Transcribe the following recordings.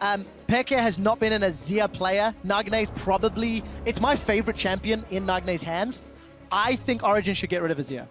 Peke has not been an Azir player. Nagne's probably, it's my favorite champion in Nagne's hands. I think Origen should get rid of Azir.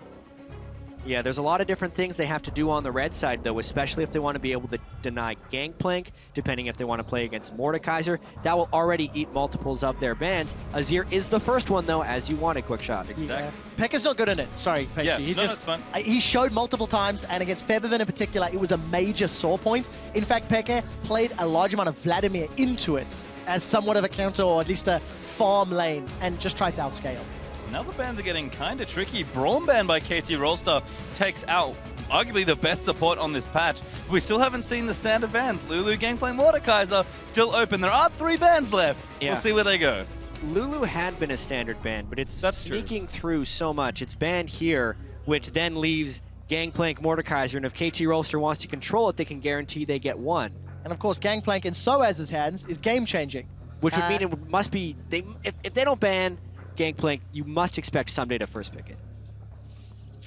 Yeah, there's a lot of different things they have to do on the red side, though, especially if they want to be able to deny Gangplank, depending if they want to play against Mordekaiser. That will already eat multiples of their bans. Azir is the first one, though, as you wanted, QuickShot. Exactly. Yeah. Peke's not good in it. Sorry, Pastry. Yeah, he that's fun. He showed multiple times, and against Febiven in particular, it was a major sore point. In fact, Peke played a large amount of Vladimir into it as somewhat of a counter, or at least a farm lane, and just tried to outscale. Now the bans are getting kind of tricky. Braum ban by KT Rolster takes out arguably the best support on this patch. We still haven't seen the standard bans. Lulu, Gangplank, Mordekaiser still open. There are 3 bans left. Yeah. We'll see where they go. Lulu had been a standard ban, but it's sneaking through so much. It's banned here, which then leaves Gangplank, Mordekaiser, and if KT Rolster wants to control it, they can guarantee they get 1. And of course, Gangplank in Soaz's hands is game-changing. Which would mean it must be, if they don't ban Gangplank, you must expect Ssumday to first pick it.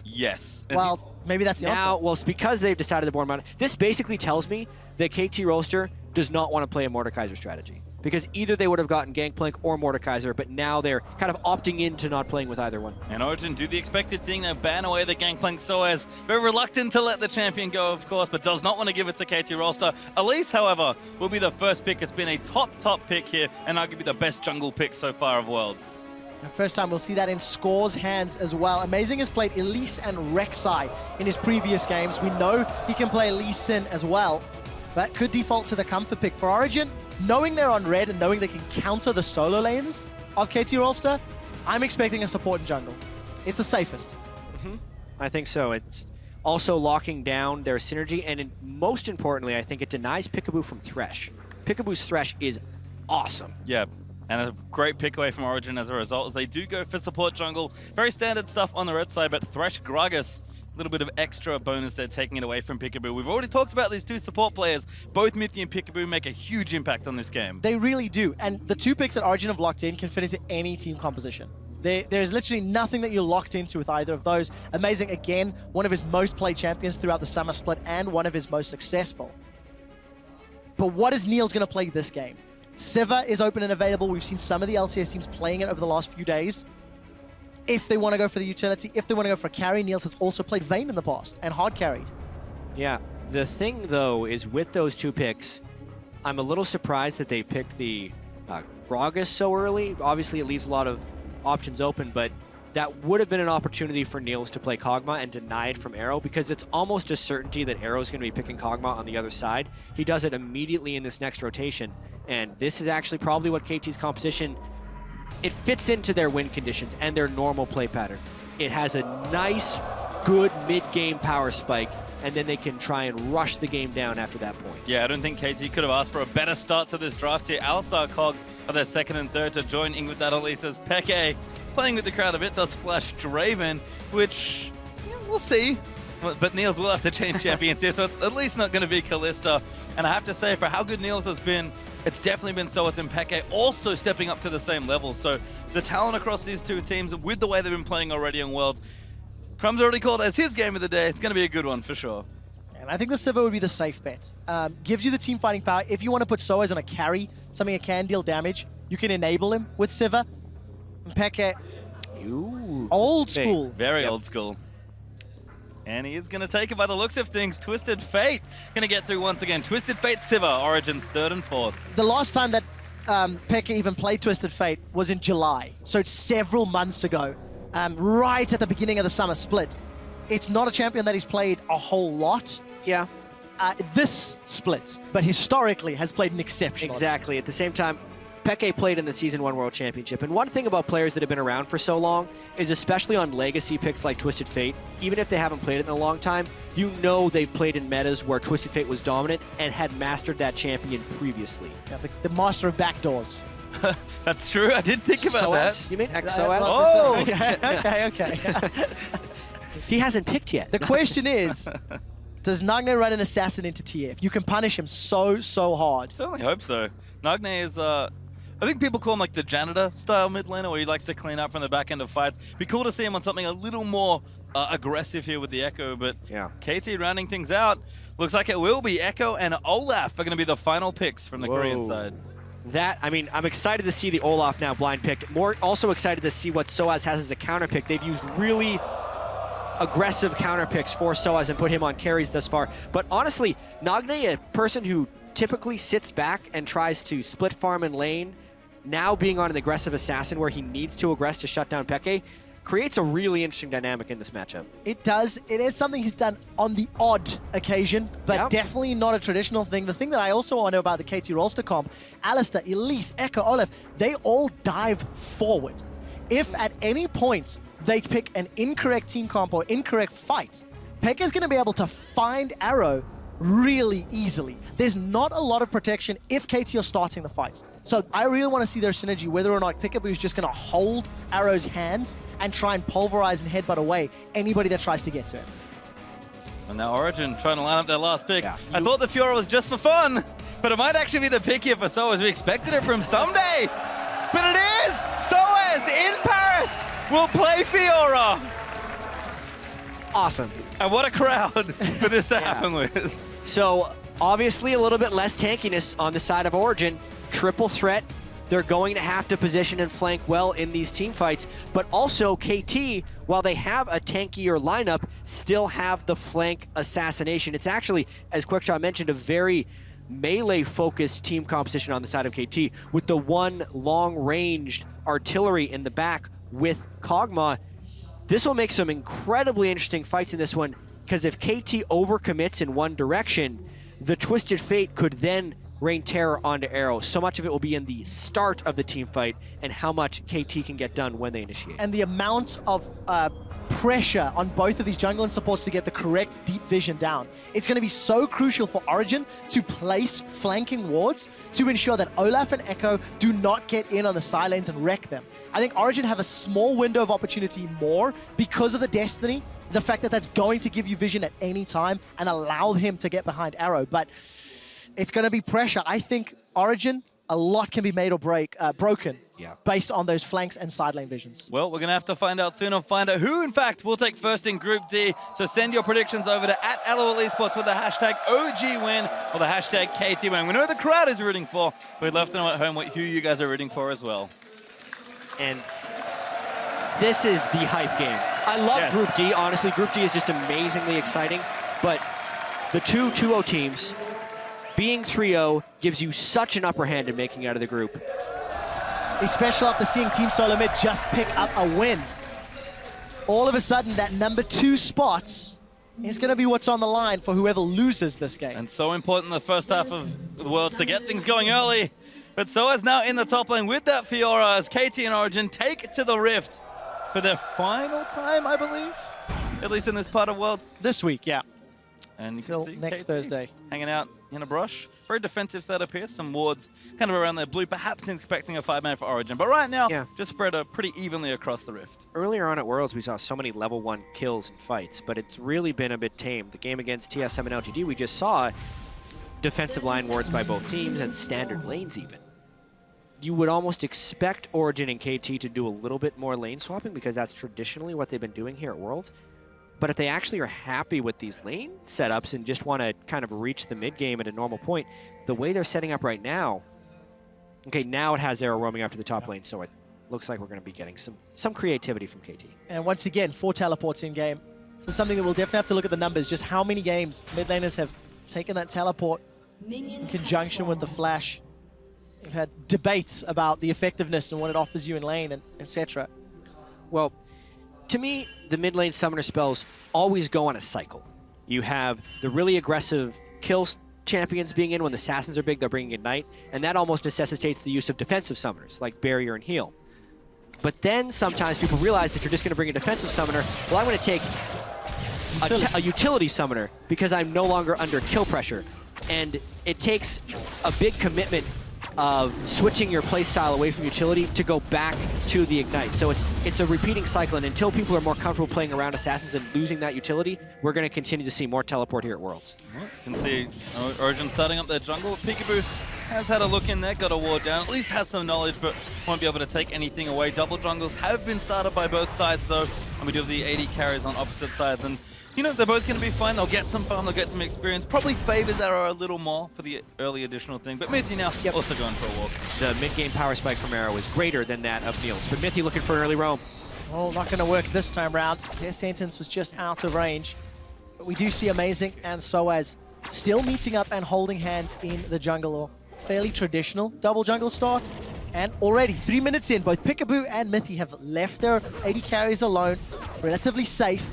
Yes. Well, maybe that's the now, answer. well, it's because they've decided the board amount. This basically tells me that KT Rolster does not want to play a Mordekaiser strategy. Because either they would have gotten Gangplank or Mordekaiser, but now they're kind of opting into not playing with either one. And Origen do the expected thing, they ban away the Gangplank Soaz. Very reluctant to let the champion go, of course, but does not want to give it to KT Rolster. Elise, however, will be the first pick. It's been a top pick here, and arguably the best jungle pick so far of Worlds. The first time we'll see that in Score's hands as well. Amazing has played Elise and Rek'Sai in his previous games. We know he can play Lee Sin as well, but could default to the comfort pick. For Origen, knowing they're on red and knowing they can counter the solo lanes of KT Rolster, I'm expecting a support in jungle. It's the safest. I think so. It's also locking down their synergy, and most importantly, I think it denies Piccaboo from Thresh. Piccaboo's Thresh is awesome. Yeah. And a great pick away from Origen as a result, as they do go for support jungle. Very standard stuff on the red side, but Thresh, Gragas, a little bit of extra bonus there, taking it away from Piccaboo. We've already talked about these 2 support players. Both Mithy and Piccaboo make a huge impact on this game. They really do, and the 2 picks that Origen have locked in can fit into any team composition. There's literally nothing that you're locked into with either of those. Amazing, again, one of his most played champions throughout the summer split and one of his most successful. But what is Niels going to play this game? Sivir is open and available. We've seen some of the LCS teams playing it over the last few days. If they want to go for the utility, if they want to go for a carry, Niels has also played Vayne in the past and hard carried. Yeah, the thing though is with those 2 picks, I'm a little surprised that they picked the Gragas so early. Obviously it leaves a lot of options open, but that would have been an opportunity for Niels to play Kog'Maw and deny it from Arrow, because it's almost a certainty that Arrow's going to be picking Kog'Maw on the other side. He does it immediately in this next rotation, and this is actually probably what KT's composition, it fits into their win conditions and their normal play pattern. It has a nice, good mid-game power spike, and then they can try and rush the game down after that point. Yeah, I don't think KT could have asked for a better start to this draft here. Alistar Kog are their 2nd and 3rd to join in with that Elise's Peke. Playing with the crowd a bit, does flash Draven, which, yeah, we'll see. But Niels will have to change champions here, so it's at least not going to be Kalista. And I have to say, for how good Niels has been, it's definitely been Soaz and Peke also stepping up to the same level. So the talent across these 2 teams, with the way they've been playing already on Worlds, Crumb's already called as his game of the day. It's going to be a good one for sure. And I think the Sivir would be the safe bet. Gives you the team fighting power. If you want to put Soaz on a carry, something that can deal damage, you can enable him with Sivir. Peke, old school. Very old school. And he is going to take it by the looks of things. Twisted Fate going to get through once again. Twisted Fate Sivir, Origen's 3rd and 4th. The last time that Peke even played Twisted Fate was in July. So it's several months ago, right at the beginning of the summer split. It's not a champion that he's played a whole lot. Yeah. This split, but historically has played an exceptional. Exactly. At the same time, Peke played in the Season 1 World Championship, and one thing about players that have been around for so long is, especially on legacy picks like Twisted Fate, even if they haven't played it in a long time, you know they've played in metas where Twisted Fate was dominant and had mastered that champion previously. Yeah, the master of backdoors. That's true, I did think about Soaz? that. You mean Soaz? Oh! Okay. He hasn't picked yet. The question is, does Nagne run an assassin into TF? You can punish him so hard. Certainly hope so. Nagne is... I think people call him like the janitor style mid laner, where he likes to clean up from the back end of fights. Be cool to see him on something a little more aggressive here with the Ekko, but Yeah. KT rounding things out. Looks like it will be Ekko and Olaf are going to be the final picks from the Korean side. That, I mean, I'm excited to see the Olaf now blind picked. Also excited to see what Soaz has as a counter pick. They've used really aggressive counter picks for Soaz and put him on carries thus far. But honestly, Nagne, a person who typically sits back and tries to split farm and lane, now being on an aggressive assassin where he needs to aggress to shut down Peke, creates a really interesting dynamic in this matchup. It does. It is something he's done on the odd occasion, but definitely not a traditional thing. The thing that I also want to know about the KT Rolster comp, Alistar, Elise, Ekko, Olaf, they all dive forward. If at any point they pick an incorrect team comp or incorrect fight, Peke is going to be able to find Arrow really easily. There's not a lot of protection if KT are starting the fights. So I really want to see their synergy, whether or not Piccaboo is just going to hold Arrow's hands and try and pulverize and headbutt away anybody that tries to get to him. And now Origen trying to line up their last pick. Yeah. I thought the Fiora was just for fun, but it might actually be the pick here for Soaz. We expected it from Ssumday, but it is! Soaz in Paris will play Fiora! Awesome. And what a crowd for this to happen with. So obviously a little bit less tankiness on the side of Origen. Triple threat. They're going to have to position and flank well in these team fights, but also KT, while they have a tankier lineup, still have the flank assassination. It's actually, as QuickShot mentioned, a very melee-focused team composition on the side of KT, with the one long-ranged artillery in the back with Kog'Maw. This will make some incredibly interesting fights in this one, because if KT overcommits in one direction, the Twisted Fate could then rain terror onto Arrow. So much of it will be in the start of the team fight and how much KT can get done when they initiate. And the amount of pressure on both of these jungle and supports to get the correct deep vision down. It's going to be so crucial for Origen to place flanking wards to ensure that Olaf and Ekko do not get in on the side lanes and wreck them. I think Origen have a small window of opportunity more because of the Destiny, the fact that that's going to give you vision at any time and allow him to get behind Arrow. But it's going to be pressure. I think Origen, a lot can be made or broken based on those flanks and side lane visions. Well, we're going to have to find out soon and find out who, in fact, will take first in Group D. So send your predictions over to @LOLesports with the hashtag OGWin or the hashtag KTWin. We know the crowd is rooting for. We'd love to know at home who you guys are rooting for as well. And this is the hype game. I love Group D. Honestly, Group D is just amazingly exciting. But the two 2-0 teams being 3-0 gives you such an upper hand in making out of the group. Especially after seeing Team Solo Mid just pick up a win. All of a sudden, that #2 spot is going to be what's on the line for whoever loses this game. And so important in the first half of the Worlds to get things going early. But Soaz now in the top lane with that Fiora as KT and Origen take it to the Rift for their final time, I believe. At least in this part of Worlds. This week, yeah. And you Till can see next KT Thursday. hanging out in a brush. Very defensive setup here. Some wards kind of around their blue, perhaps expecting a 5-man for Origen. But right now, just spread pretty evenly across the Rift. Earlier on at Worlds, we saw so many level 1 kills and fights, but it's really been a bit tame. The game against TSM and LGD, we just saw defensive line wards by both teams and standard lanes even. You would almost expect Origen and KT to do a little bit more lane swapping because that's traditionally what they've been doing here at Worlds. But if they actually are happy with these lane setups and just want to kind of reach the mid game at a normal point, the way they're setting up right now, okay, now it has Arrow roaming up to the top lane, so it looks like we're going to be getting some creativity from KT. And once again, 4 teleports in game. So something that we'll definitely have to look at the numbers, just how many games mid laners have taken that teleport in conjunction with the flash. We've had debates about the effectiveness and what it offers you in lane, and etc. Well, to me, the mid lane summoner spells always go on a cycle. You have the really aggressive kill champions being in when the assassins are big, they're bringing Ignite, and that almost necessitates the use of defensive summoners like Barrier and Heal. But then sometimes people realize if you're just going to bring a defensive summoner, well, I'm going to take a utility summoner because I'm no longer under kill pressure. And it takes a big commitment of switching your playstyle away from utility to go back to the Ignite. So it's a repeating cycle, and until people are more comfortable playing around assassins and losing that utility, we're going to continue to see more teleport here at Worlds. You can see Origen starting up their jungle. Piccaboo has had a look in there, got a ward down, at least has some knowledge, but won't be able to take anything away. Double jungles have been started by both sides though, and we do have the AD carries on opposite sides, and you know, they're both going to be fine. They'll get some farm, they'll get some experience. Probably favors Arrow a little more for the early additional thing, but Mithy now also going for a walk. The mid-game power spike from Arrow is greater than that of Niels, but Mithy looking for an early roam. Oh, not going to work this time round. Their sentence was just out of range. But we do see Amazing and Soaz still meeting up and holding hands in the jungle, or fairly traditional double jungle start. And already, 3 minutes in, both Piccaboo and Mithy have left their AD carries alone, relatively safe,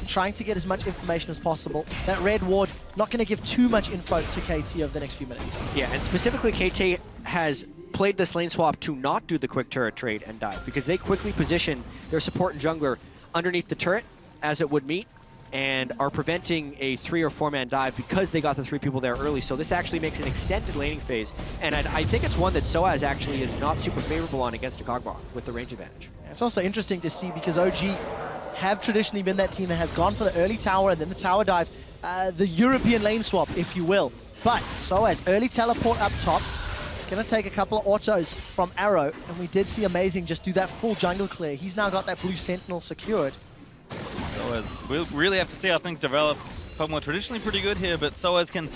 trying to get as much information as possible. That red ward not going to give too much info to KT over the next few minutes. Yeah, and specifically KT has played this lane swap to not do the quick turret trade and dive, because they quickly position their support and jungler underneath the turret as it would meet, and are preventing a 3 or 4 man dive because they got the 3 people there early. So this actually makes an extended laning phase, and I think it's one that Soaz actually is not super favorable on against a Kog'Maw with the range advantage. It's also interesting to see because OG have traditionally been that team that has gone for the early tower and then the tower dive, the European lane swap, if you will. But Soaz, early teleport up top, gonna take a couple of autos from Arrow, and we did see Amazing just do that full jungle clear. He's now got that blue sentinel secured. Soaz, we'll really have to see how things develop. Kog'Maw traditionally pretty good here, but Soaz can,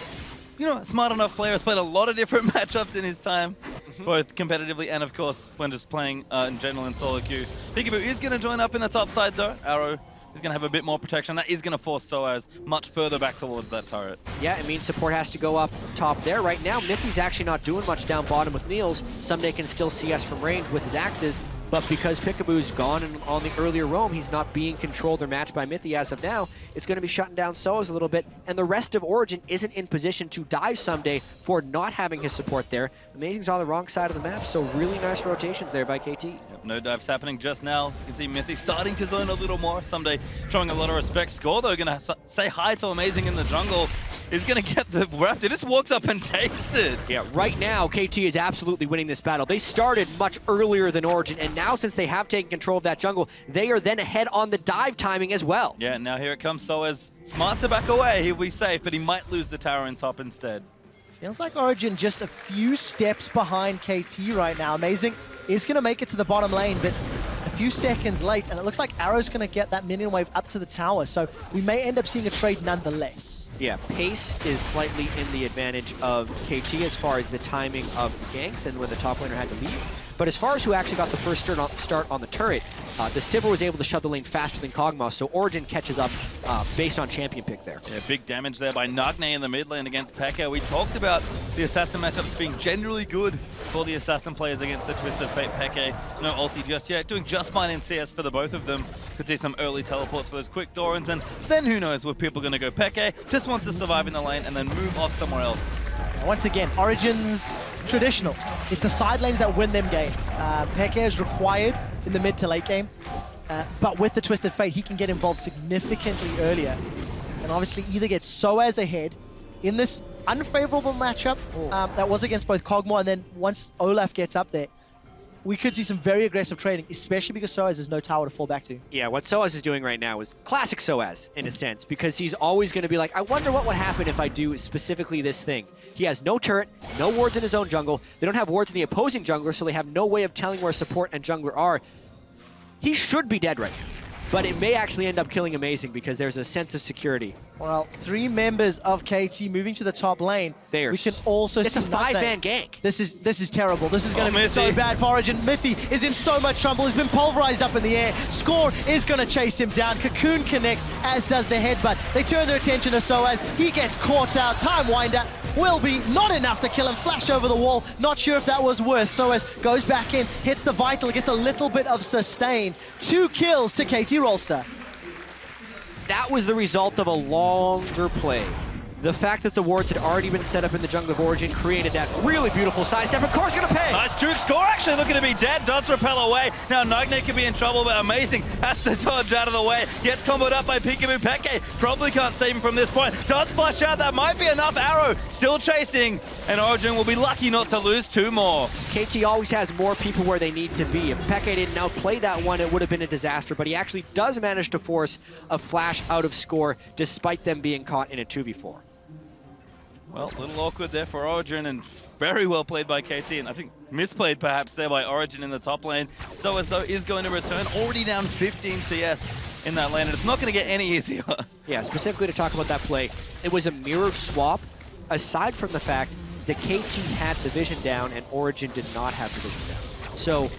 you know, smart enough player, has played a lot of different matchups in his time, both competitively and of course when just playing in general in solo queue. Piccaboo is going to join up in the top side though. Arrow is going to have a bit more protection. That is going to force Soaz much further back towards that turret. Yeah, it means support has to go up top there. Right now, Mithy's actually not doing much down bottom with Niels. Ssumday can still see us from range with his axes, but because Piccaboo's gone and on the earlier roam, he's not being controlled or matched by Mithy as of now. It's going to be shutting down Soaz a little bit, and the rest of Origen isn't in position to dive Ssumday for not having his support there. Amazing's on the wrong side of the map, so really nice rotations there by KT. Yep, no dives happening just now. You can see Mithy starting to zone a little more. Ssumday showing a lot of respect. Score though, going to say hi to Amazing in the jungle. Is going to get the wrap. He just walks up and takes it. Yeah, right now, KT is absolutely winning this battle. They started much earlier than Origen, and now since they have taken control of that jungle, they are then ahead on the dive timing as well. Yeah, now here it comes. Soaz smart to back away. He'll be safe, but he might lose the tower in top instead. Feels like Origen just a few steps behind KT right now. Amazing is going to make it to the bottom lane, but a few seconds late, and it looks like Arrow's going to get that minion wave up to the tower, so we may end up seeing a trade nonetheless. Yeah, pace is slightly in the advantage of KT as far as the timing of the ganks and when the top laner had to leave. But as far as who actually got the first start on the turret, the Sivir was able to shut the lane faster than Kog'Maw, so Origen catches up based on champion pick there. Yeah, big damage there by Nagne in the mid lane against Pekka. We talked about the Assassin matchups being generally good for the Assassin players against the Twisted Fate Pekka. No ulti just yet, doing just fine in CS for the both of them. Could see some early teleports for those quick Dorans, and then who knows where people are going to go. Pekka just wants to survive in the lane and then move off somewhere else. Once again, Origen's traditional. It's the side lanes that win them games. Pekka is required in the mid to late game, but with the Twisted Fate, he can get involved significantly earlier. And obviously either get Soaz ahead in this unfavorable matchup that was against both Kog'Maw, and then once Olaf gets up there, we could see some very aggressive trading, especially because Soaz has no tower to fall back to. Yeah, what Soaz is doing right now is classic Soaz, in a sense, because he's always going to be like, I wonder what would happen if I do specifically this thing. He has no turret, no wards in his own jungle. They don't have wards in the opposing jungler, so they have no way of telling where support and jungler are. He should be dead right now, but it may actually end up killing Amazing because there's a sense of security. Well, 3 members of KT moving to the top lane. We can also it's see a 5-man gank. This is terrible. This is going to be so bad for Origen. Mithy is in so much trouble. He's been pulverized up in the air. Score is going to chase him down. Cocoon connects, as does the headbutt. They turn their attention to Soaz. He gets caught out. Time Winder will be not enough to kill him. Flash over the wall. Not sure if that was worth. Soaz goes back in, hits the vital, gets a little bit of sustain. 2 kills to KT Rolster. That was the result of a longer play. The fact that the wards had already been set up in the jungle of Origen created that really beautiful sidestep. Of course, gonna pay! Nice juke. Score actually looking to be dead. Does repel away. Now Nagne could be in trouble, but Amazing has to dodge out of the way. Gets comboed up by Piccaboo. Peke probably can't save him from this point. Does flash out. That might be enough. Arrow still chasing, and Origen will be lucky not to lose 2 more. KT always has more people where they need to be. If Peke didn't outplay that one, it would have been a disaster, but he actually does manage to force a flash out of score despite them being caught in a 2v4. Well, a little awkward there for Origen, and very well played by KT, and I think misplayed perhaps there by Origen in the top lane. Soaz though is going to return, already down 15 CS in that lane, and it's not going to get any easier. Yeah, specifically to talk about that play, it was a mirrored swap, aside from the fact that KT had the vision down and Origen did not have the vision down. So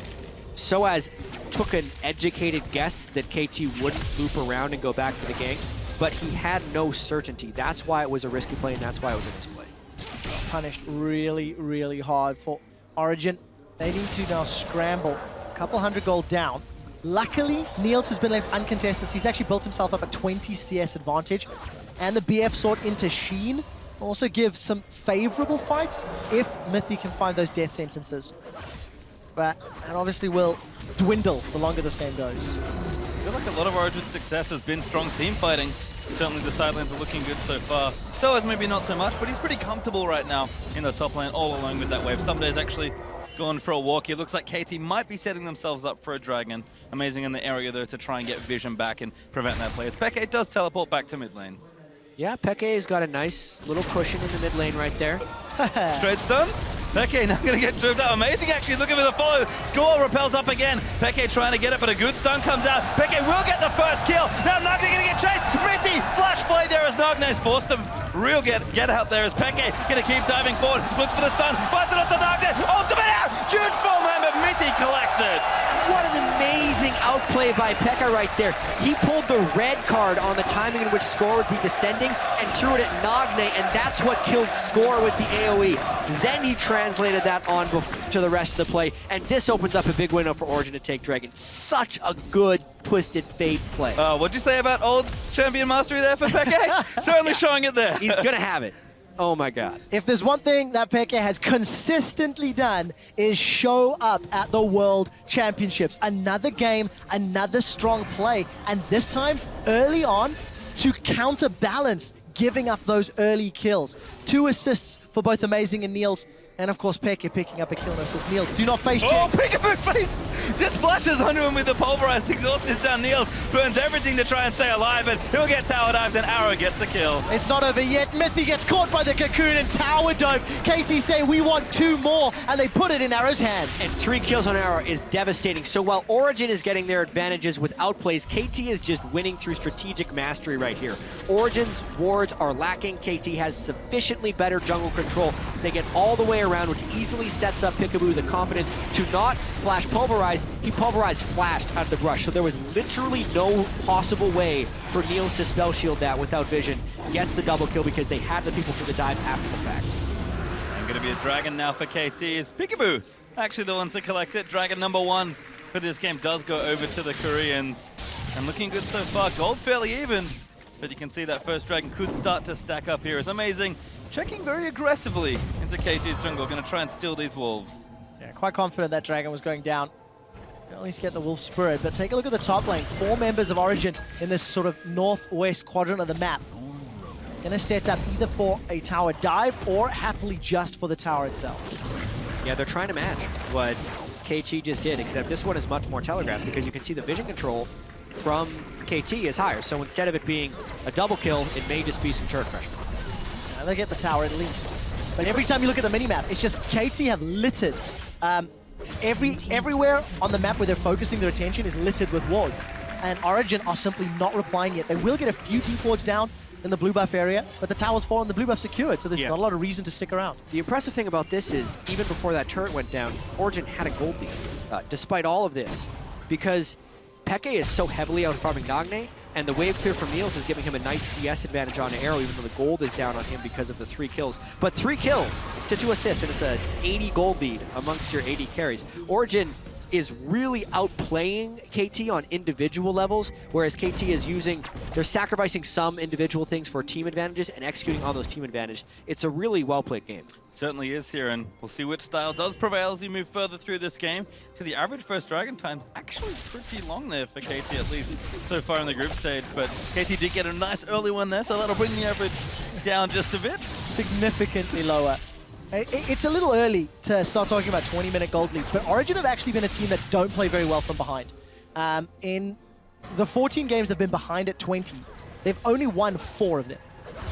Soaz took an educated guess that KT wouldn't loop around and go back for the gank, but he had no certainty. That's why it was a risky play, and that's why it was a misplay. Punished really, really hard for Origen. They need to now scramble. A couple hundred gold down. Luckily, Niels has been left uncontested, so he's actually built himself up a 20 CS advantage. And the BF sword into Sheen will also give some favorable fights if Mithy can find those death sentences. But, and obviously will dwindle the longer this game goes. I feel like a lot of Origen's success has been strong team fighting. Certainly the side lanes are looking good so far. Soaz maybe not so much, but he's pretty comfortable right now in the top lane, all alone with that wave. Ssumday's actually gone for a walk here. Looks like KT might be setting themselves up for a dragon. Amazing in the area though to try and get vision back and prevent that play. xPeke does teleport back to mid lane. Yeah, Peke has got a nice little cushion in the mid lane right there. Straight stuns. Peke now going to get driven out. Amazing actually, looking for the follow. Score repels up again. Peke trying to get it, but a good stun comes out. Peke will get the first kill. Now Nagne going to get chased. Mithy, flash play there as Nagne's forced to real get out there as Peke going to keep diving forward. Looks for the stun, finds it onto Nagne. Ultimate out! Huge full man, but Mithy collects it. What an amazing outplay by Pekka right there. He pulled the red card on the timing in which Score would be descending and threw it at Nagne, and that's what killed Score with the AoE. Then he translated that on to the rest of the play, and this opens up a big window for Origen to take Dragon. Such a good Twisted Fate play. What'd you say about old champion mastery there for Peke? Certainly showing it there. He's gonna have it. Oh my god. If there's one thing that Peke has consistently done is show up at the World Championships. Another game, another strong play, and this time early on to counterbalance giving up those early kills. 2 assists for both Amazing and Niels. And of course, Peke picking up a kill and assist. Niels, do not face check. Oh, Piccaboo face! Just flashes onto him with the pulverized exhaust is down. Niels burns everything to try and stay alive, and he'll get tower dived, and Arrow gets the kill. It's not over yet. Mithy gets caught by the cocoon and tower dive. KT say we want 2 more, and they put it in Arrow's hands. And 3 kills on Arrow is devastating. So while Origen is getting their advantages with outplays, KT is just winning through strategic mastery right here. Origen's wards are lacking. KT has sufficiently better jungle control. They get all the way around, which easily sets up Piccaboo the confidence to not flash pulverize. He pulverized flashed out of the brush, so there was literally no possible way for Niels to spell shield that without vision. Gets the double kill because they had the people for the dive after the fact. And going to be a dragon now for KT is Piccaboo. Actually the one to collect it. Dragon number 1 for this game does go over to the Koreans. And looking good so far. Gold fairly even. But you can see that first dragon could start to stack up here. It's amazing. Checking very aggressively into KT's jungle. Going to try and steal these wolves. Yeah, quite confident that dragon was going down. At least get the wolf spirit. But take a look at the top lane. 4 members of Origen in this sort of northwest quadrant of the map. Gonna set up either for a tower dive or happily just for the tower itself. Yeah, they're trying to match what KT just did, except this one is much more telegraphed because you can see the vision control from KT is higher. So instead of it being a double kill, it may just be some turret pressure. Yeah, they get the tower at least. But every time you look at the minimap, it's just KT have littered. Everywhere on the map where they're focusing their attention is littered with wards. And Origen are simply not replying yet. They will get a few deep wards down in the blue buff area, but the tower's fallen, the blue buff's secured, so there's not a lot of reason to stick around. The impressive thing about this is, even before that turret went down, Origen had a gold lead, despite all of this, because Peke is so heavily out farming Nagne, and the wave clear from Niels is giving him a nice CS advantage on Arrow, even though the gold is down on him because of the 3 kills. But 3 kills to 2 assists, and it's an 80 gold lead amongst your 80 carries. Origen is really outplaying KT on individual levels, whereas KT is they're sacrificing some individual things for team advantages and executing on those team advantages. It's a really well-played game. Certainly is here, and we'll see which style does prevail as you move further through this game. So the average first dragon time's actually pretty long there for KT, at least so far in the group stage, but KT did get a nice early one there, so that'll bring the average down just a bit. Significantly lower. It's a little early to start talking about 20-minute gold leads, but Origen have actually been a team that don't play very well from behind. In the 14 games they've been behind at 20, they've only won 4 of them.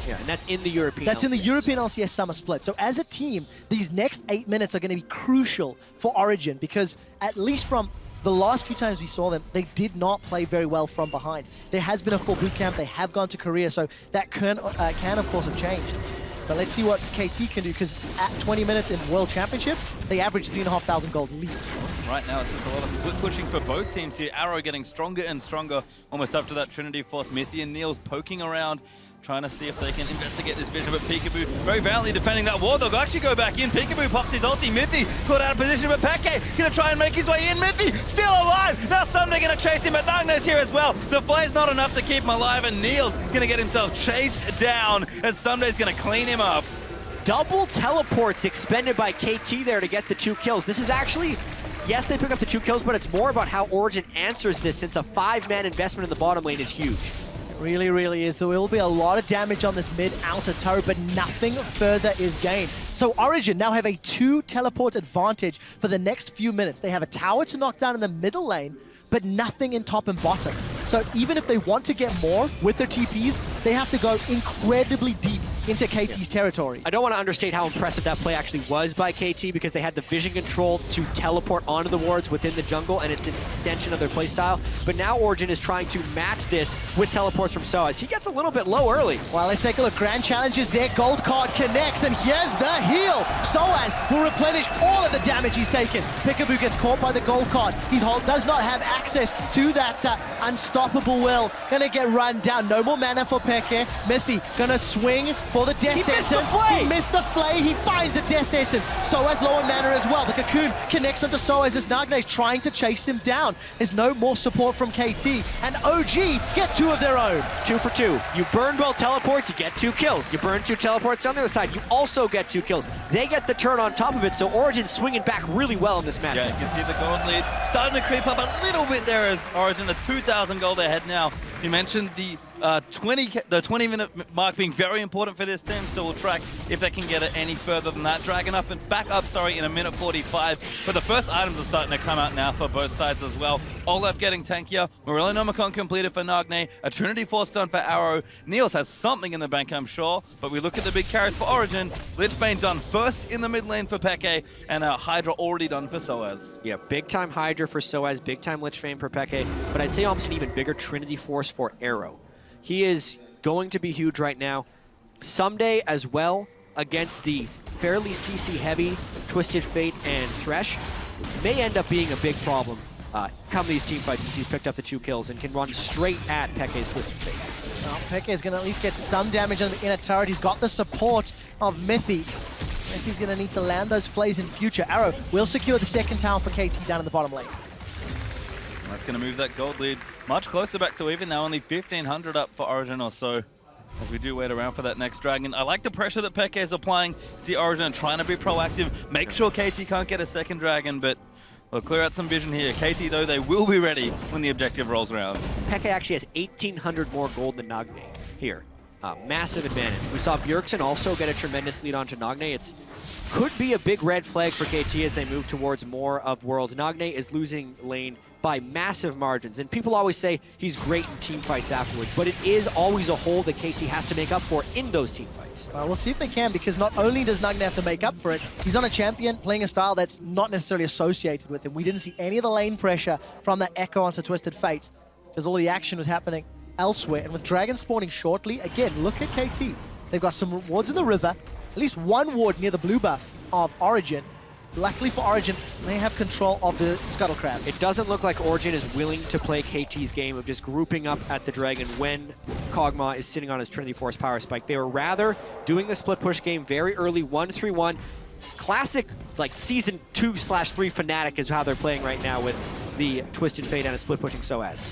Yeah, and that's in the European That's in the LCS. European LCS Summer Split. So as a team, these next 8 minutes are going to be crucial for Origen because at least from the last few times we saw them, they did not play very well from behind. There has been a full boot camp. They have gone to Korea, so that can of course, have changed. But let's see what KT can do, because at 20 minutes in World Championships, they averaged 3,500 gold lead. Right now, it's just a lot of split pushing for both teams here. Arrow getting stronger and stronger, almost up to that Trinity Force. Mithy and Niels poking around, trying to see if they can investigate this vision, but Piccaboo very valiantly defending that ward. They'll actually go back in. Piccaboo pops his ulti. Mithy caught out of position, but Peke gonna try and make his way in. Mithy still alive. Now Ssumday gonna chase him, but Nagne's here as well. The flare's not enough to keep him alive, and Niels gonna get himself chased down as Ssumday's gonna clean him up. Double teleports expended by KT there to get the 2 kills. This is actually, yes, they pick up the 2 kills, but it's more about how Origen answers this, since a 5-man investment in the bottom lane is huge. Really, really is. There will be a lot of damage on this mid-outer turret, but nothing further is gained. So Origen now have a 2 teleport advantage for the next few minutes. They have a tower to knock down in the middle lane, but nothing in top and bottom. So even if they want to get more with their TPs, they have to go incredibly deep into KT's territory. I don't want to understate how impressive that play actually was by KT, because they had the vision control to teleport onto the wards within the jungle, and it's an extension of their playstyle. But now Origen is trying to match this with teleports from Soaz. He gets a little bit low early. Well, let's take a look. Grand challenges there. Gold card connects, and here's the heal. Soaz will replenish all of the damage he's taken. Piccaboo gets caught by the gold card. He does not have access to that unstoppable will. Gonna get run down. No more mana for Peke. Mithy gonna swing for the death sentence. He missed the flay. He finds the death sentence. Soaz low on mana as well. The cocoon connects onto Soaz as Nagne is trying to chase him down. There's no more support from KT, and OG get 2 of their own. 2 for 2. You burn both teleports, you get 2 kills. You burn 2 teleports on the other side, you also get 2 kills. They get the turn on top of it, so Origen swinging back really well in this match. Yeah, you can see the gold lead starting to creep up a little bit there as Origen are 2,000 gold ahead now. You mentioned the 20-minute mark being very important for this team, so we'll track if they can get it any further than that. Dragon up and back up, in a minute 45. But the first items are starting to come out now for both sides as well. Olaf getting tankier. Morellonomicon completed for Nagne. A Trinity Force done for Arrow. Niels has something in the bank, I'm sure. But we look at the big carries for Origen. Lichbane done first in the mid lane for Peke, and Hydra already done for Soaz. Yeah, big time Hydra for Soaz, big time Lich Bane for Peke, but I'd say almost an even bigger Trinity Force for Arrow. He is going to be huge right now. Ssumday as well, against the fairly CC heavy Twisted Fate and Thresh, may end up being a big problem come these team fights, since he's picked up the 2 kills and can run straight at Peke's Twisted Fate. Well, Peke is going to at least get some damage on the inner turret. He's got the support of Mithy. Mithy's going to need to land those flays in future. Arrow will secure the second tower for KT down in the bottom lane. That's going to move that gold lead much closer back to even now, only 1,500 up for Origen or so, as we do wait around for that next dragon. I like the pressure that Peke is applying to Origen, trying to be proactive, make sure KT can't get a second dragon, but we'll clear out some vision here. KT, though, they will be ready when the objective rolls around. Peke actually has 1,800 more gold than Nagne here. Massive advantage. We saw Bjergsen also get a tremendous lead onto Nagne. It's could be a big red flag for KT as they move towards more of Worlds. Nagne is losing lane by massive margins, and people always say he's great in team fights afterwards, but it is always a hole that KT has to make up for in those team fights. Well, we'll see if they can, because not only does Nagne have to make up for it, he's on a champion playing a style that's not necessarily associated with him. We didn't see any of the lane pressure from that Ekko onto Twisted Fate, because all the action was happening elsewhere. And with Dragon spawning shortly, again, look at KT. They've got some wards in the river, at least 1 ward near the blue buff of Origen. Luckily for Origen, they have control of the Scuttle Crab. It doesn't look like Origen is willing to play KT's game of just grouping up at the Dragon when Kog'Maw is sitting on his Trinity Force Power Spike. They were rather doing the split push game very early, 1-3-1. Classic, like, Season 2/3 Fnatic is how they're playing right now with the Twisted Fate and a split pushing Soaz.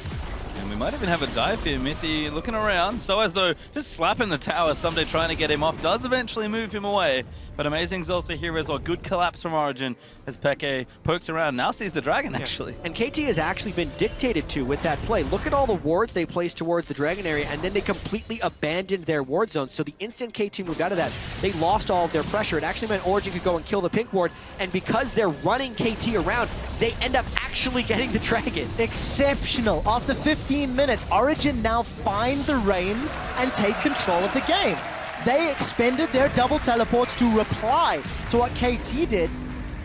And we might even have a dive here. Mithy looking around. Soaz, though, just slapping the tower. Ssumday trying to get him off. Does eventually move him away. But amazing's also here as well. Good collapse from Origen as Peke pokes around. Now sees the dragon, actually. And KT has actually been dictated to with that play. Look at all the wards they placed towards the dragon area, and then they completely abandoned their ward zones. So the instant KT moved out of that, they lost all of their pressure. It actually meant Origen could go and kill the pink ward, and because they're running KT around, they end up actually getting the dragon. Exceptional. After 15 minutes, Origen now find the reins and take control of the game. They expended their double teleports to reply to what KT did,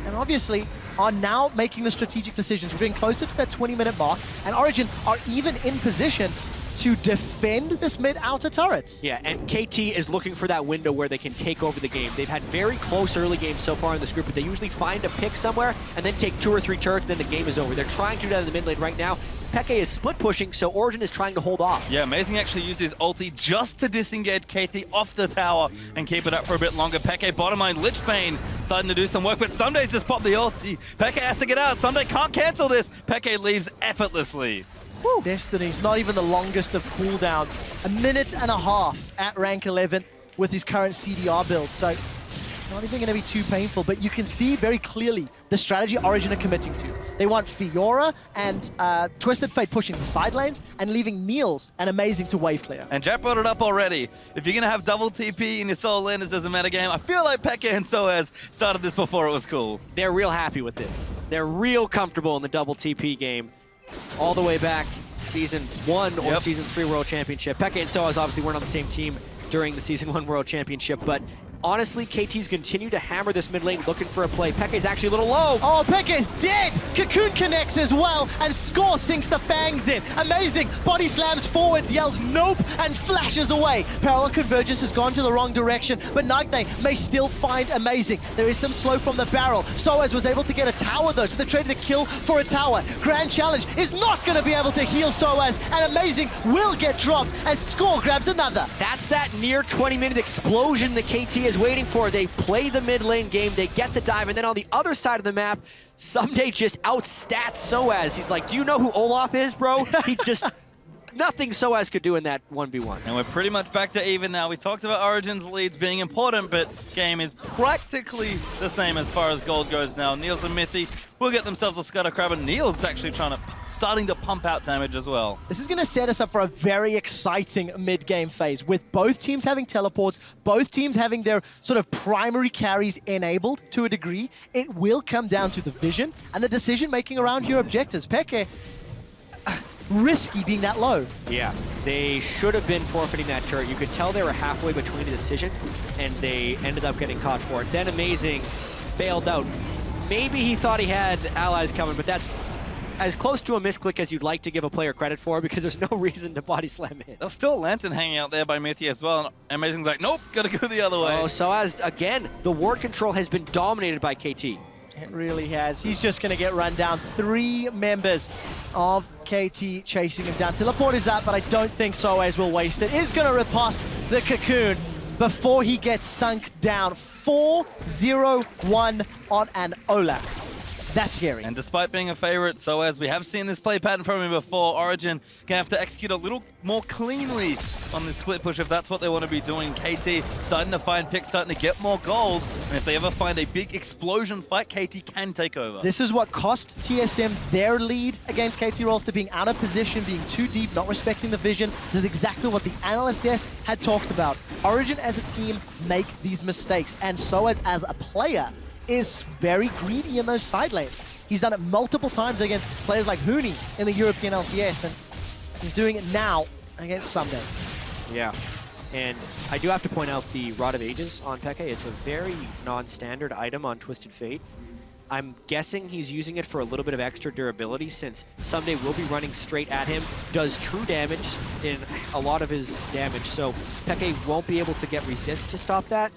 and obviously are now making the strategic decisions. We're getting closer to that 20-minute mark, and Origen are even in position to defend this mid-outer turrets. Yeah, and KT is looking for that window where they can take over the game. They've had very close early games so far in this group, but they usually find a pick somewhere and then take 2 or 3 turrets, and then the game is over. They're trying to do that in the mid lane right now. XPeke is split pushing, so Origen is trying to hold off. Yeah, Amazing actually used his ulti just to disengage KT off the tower and keep it up for a bit longer. Xpeke bottom line, Lichbane starting to do some work, but Ssumday's just popped the ulti. Xpeke has to get out. Ssumday can't cancel this. Xpeke leaves effortlessly. Woo. Destiny's not even the longest of cooldowns. 1.5 minutes at rank 11 with his current CDR build, so not even going to be too painful, but you can see very clearly the strategy Origen are committing to. They want Fiora and Twisted Fate pushing the side lanes and leaving Niels and Amazing to wave clear. And Jatt brought it up already. If you're going to have double TP in your solo landers as a metagame, I feel like Xpeke and Soaz started this before it was cool. They're real happy with this. They're real comfortable in the double TP game. All the way back Season 1 or Season 3 World Championship. Xpeke and Soaz obviously weren't on the same team during the Season 1 World Championship, but honestly, KT's continue to hammer this mid lane looking for a play. Xpeke's actually a little low. Oh, Xpeke is dead! Cocoon connects as well, and Score sinks the fangs in. Amazing! Body slams forwards, yells nope, and flashes away. Parallel Convergence has gone to the wrong direction, but Nagne may still find Amazing. There is some slow from the barrel. Soaz was able to get a tower though, so they traded a kill for a tower. Grand Challenge is not going to be able to heal Soaz, and Amazing will get dropped as Score grabs another. That's that near 20-minute explosion that KT is waiting for. They play the mid lane game, they get the dive, and then on the other side of the map, Ssumday just outstats Soaz. He's like, do you know who Olaf is, bro? He just, nothing Soaz could do in that 1v1. And we're pretty much back to even now. We talked about Origen's leads being important, but game is practically the same as far as gold goes now. Niels and Mithy will get themselves a Scudder Crab, and Niels is actually starting to pump out damage as well. This is going to set us up for a very exciting mid-game phase with both teams having teleports, both teams having their sort of primary carries enabled to a degree. It will come down to the vision and the decision-making around your objectives. Xpeke, risky being that low. Yeah, they should have been forfeiting that turret. You could tell they were halfway between a decision, and they ended up getting caught for it. Then Amazing bailed out. Maybe he thought he had allies coming, but that's as close to a misclick as you'd like to give a player credit for, because there's no reason to body slam him. There's still a Lantern hanging out there by Mithy as well, and Amazing's like, nope, gotta go the other way. Oh, so as, again, the ward control has been dominated by KT. It really has. He's just going to get run down. 3 members of KT chasing him down. Teleport is up, but I don't think Soaz will waste it. Is going to riposte the Cocoon before he gets sunk down. 4-0-1 on an Olaf. That's scary. And despite being a favorite, Soaz, we have seen this play pattern from him before. Origen gonna have to execute a little more cleanly on this split push if that's what they want to be doing. KT starting to find picks, starting to get more gold. And if they ever find a big explosion fight, KT can take over. This is what cost TSM their lead against KT Rolster, being out of position, being too deep, not respecting the vision. This is exactly what the analyst desk had talked about. Origen as a team make these mistakes, and Soaz as a player is very greedy in those side lanes. He's done it multiple times against players like Huni in the European LCS, and he's doing it now against Ssumday. Yeah, and I do have to point out the Rod of Ages on Xpeke. It's a very non-standard item on Twisted Fate. I'm guessing he's using it for a little bit of extra durability, since Ssumday will be running straight at him, does true damage in a lot of his damage, so Xpeke won't be able to get resist to stop that.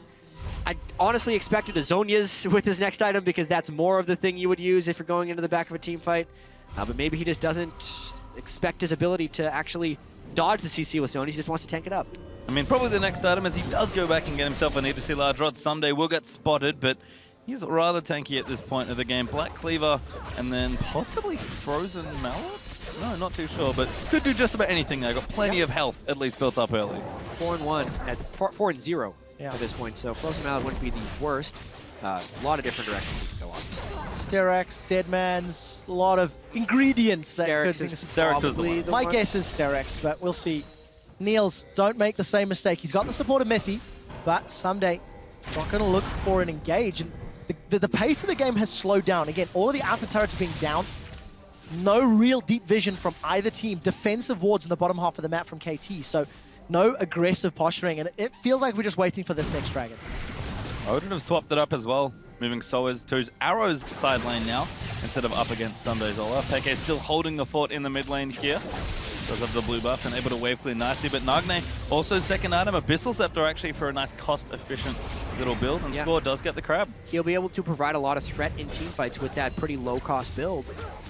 I honestly expected a Zhonya's with his next item, because that's more of the thing you would use if you're going into the back of a team fight. But maybe he just doesn't expect his ability to actually dodge the CC with Zhonya's. He just wants to tank it up. I mean, probably the next item, as he does go back and get himself an ADC large rod. Ssumday will get spotted, but he's rather tanky at this point of the game. Black Cleaver, and then possibly Frozen Mallet? No, not too sure, but could do just about anything there. Got plenty of health, at least, built up early. 4-1 at 4-0. At this point, so Frozen Mallet wouldn't be the worst. A lot of different directions you could go, obviously. Sterex, Deadman's, a lot of ingredients that Sterex could be. is probably the My one. guess is Sterex, but we'll see. Niels, don't make the same mistake. He's got the support of Mithy, but Ssumday not going to look for an engage. And the pace of the game has slowed down. Again, all of the outer turrets being down. No real deep vision from either team. Defensive wards in the bottom half of the map from KT. So no aggressive posturing, and it feels like we're just waiting for this next dragon. I would have swapped it up as well, moving Soaz to his Arrow's side lane now, instead of up against Ssumday's Olaf. Peke still holding the fort in the mid lane here. Does have the blue buff and able to wave clear nicely, but Nagne also second item, Abyssal Scepter actually for a nice cost-efficient little build, and Score does get the crab. He'll be able to provide a lot of threat in teamfights with that pretty low-cost build.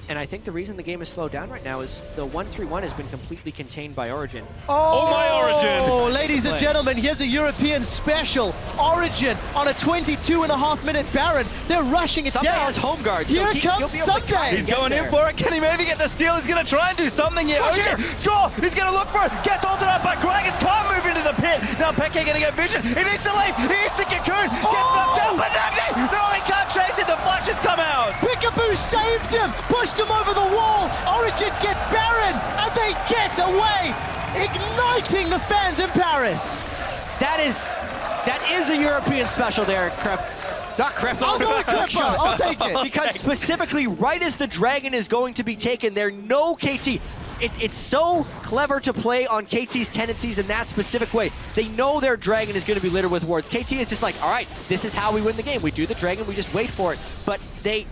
And I think the reason the game is slowed down right now is the 1-3-1 has been completely contained by Origen. Oh my Origen! Ladies and gentlemen, here's a European special. Origen on a 22.5-minute Baron. They're rushing it Ssumday down. has home guard. Here comes Ssumday. He's going in for it. Can he maybe get the steal? He's going to try and do something here. Origen, Score! He's going to look for it. Gets ulted up by Gragas. Can't move into the pit. Now Peke going to get vision. He needs to leave. He hits the cocoon. Gets knocked down by Nagne. No, he can't chase it. The flash has come out. Piccaboo saved him. Pushed him over the wall. Origen get Baron, and they get away, igniting the fans in Paris. That is a European special there, Crep. Not Crep. I'll go with Creppa. I'll take it. Because specifically, right as the dragon is going to be taken, there no KT. It's so clever to play on KT's tendencies in that specific way. They know their dragon is going to be littered with wards. KT is just like, all right, this is how we win the game. We do the dragon, we just wait for it. But they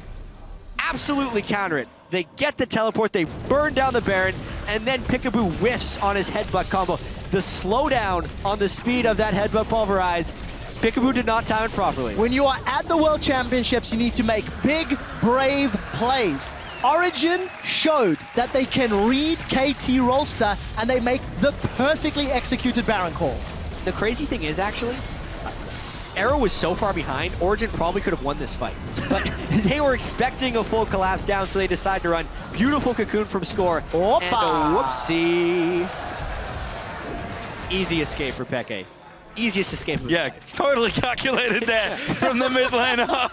absolutely counter it. They get the teleport, they burn down the Baron, and then Piccaboo whiffs on his headbutt combo. The slowdown on the speed of that headbutt pulverize, Piccaboo did not time it properly. When you are at the World Championships, you need to make big, brave plays. Origen showed that they can read KT Rolster, and they make the perfectly executed Baron call. The crazy thing is, actually, Arrow was so far behind, Origen probably could have won this fight. But they were expecting a full collapse down, so they decided to run. Beautiful cocoon from Score. Opa. And a whoopsie. Easy escape for Peke. Easiest escape move. Yeah, totally calculated there from the mid lane up.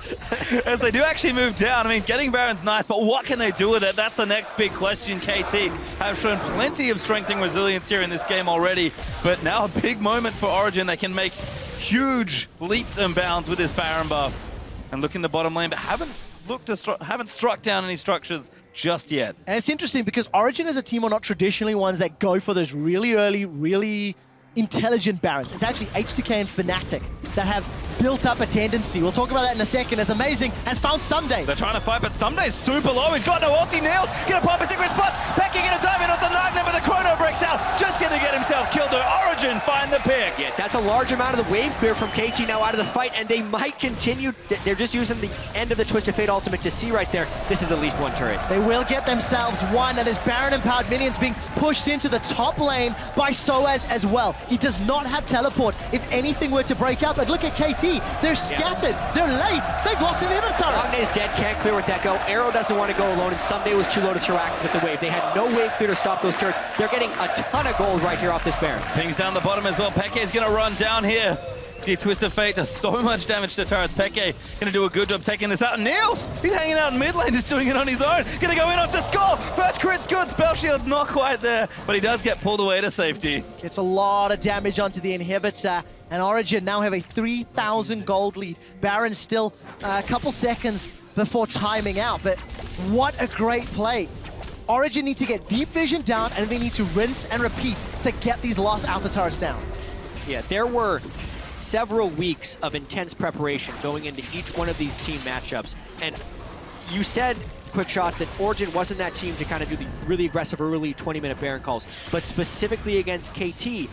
As they do actually move down. I mean, getting Baron's nice, but what can they do with it? That's the next big question. KT have shown plenty of strength and resilience here in this game already, but now a big moment for Origen. They can make huge leaps and bounds with this Baron buff. And look in the bottom lane, but haven't struck down any structures just yet. And it's interesting because Origen as a team are not traditionally ones that go for those really early, really intelligent Barons. It's actually H2K and Fnatic that have built up a tendency. We'll talk about that in a second, as Amazing has found Ssumday. They're trying to fight, but Ssumday's super low. He's got no ulti. Niels gonna pop his secret spots. Peke gonna dive in onto Nagne, but the chrono breaks out. Just gonna get himself killed. Origen find the pick. Yeah, that's a large amount of the wave clear from KT now out of the fight, and they might continue. They're just using the end of the Twisted Fate ultimate to see right there. This is at least one turret. They will get themselves one, and there's Baron-empowered minions being pushed into the top lane by Soaz as well. He does not have teleport if anything were to break up. But look at KT. They're scattered. They're late. They've lost an inhibitor. Nagne's dead. Can't clear with that go. Arrow doesn't want to go alone, and Ssumday was too low to throw axes at the wave. They had no wave clear to stop those turrets. They're getting a ton of gold right here off this Baron. Pings down the bottom as well. Peke is going to run down here. See, Twisted Fate does so much damage to turrets. Peke going to do a good job taking this out. Niels, he's hanging out in mid lane, just doing it on his own. Going to go in onto Score. First crit's good. Spell shield's not quite there, but he does get pulled away to safety. Gets a lot of damage onto the inhibitor. And Origen now have a 3,000 gold lead. Baron's still a couple seconds before timing out, but what a great play. Origen need to get deep vision down, and they need to rinse and repeat to get these lost outer turrets down. Yeah, there were several weeks of intense preparation going into each one of these team matchups. And you said, QuickShot, that Origen wasn't that team to kind of do the really aggressive early 20-minute Baron calls, but specifically against KT,